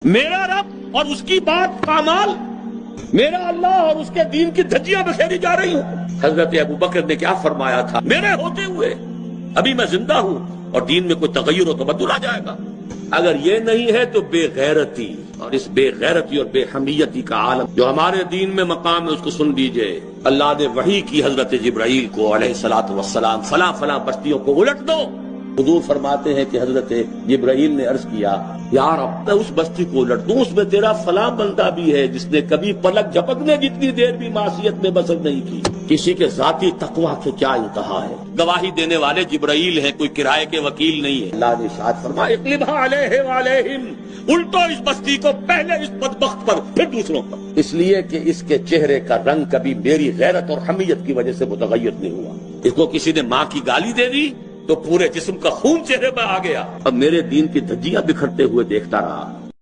मेरा रब और उसकी बात पामाल, मेरा अल्लाह और उसके दीन की धज्जियां बिखेरी जा रही हूँ। हजरत अबू बकर ने क्या फरमाया था, मेरे होते हुए अभी मैं जिंदा हूँ और दीन में कोई तगय्युर और तबद्दुल आ जाएगा। अगर ये नहीं है तो बेगैरती, और इस बेगैरती और बेहमियती का आलम जो हमारे दीन में मकाम है उसको सुन लीजिए। अल्लाह ने वही की हजरत जिब्राइल को अलैहिस्सलातु वस्सलाम, फला फला बस्तियों को उलट दो। हुजूर फरमाते हैं कि हजरत जिब्राइल ने अर्ज किया, यार अब मैं उस बस्ती को उलट दूं, उसमें तेरा फला बंदा भी है जिसने कभी पलक झपकने जितनी देर भी मासियत में बसर नहीं की। किसी के जाती तकवा के क्या इंतहा है। गवाही देने वाले जिब्राइल हैं, कोई किराए के वकील नहीं है। अल्लाह ने शाद फरमाया, इक़लिबा अलैहि व अलैहिम, उल्टो इस बस्ती को, पहले इस बदबख्त पर फिर दूसरों पर। इसलिए कि इसके चेहरे का रंग कभी मेरी गैरत और हमियत की वजह से मुतगय्यर नहीं हुआ। इसको किसी ने माँ की गाली दे दी तो पूरे जिस्म का खून चेहरे पर आ गया। अब मेरे दीन की धज्जियां बिखरते हुए देखता रहा।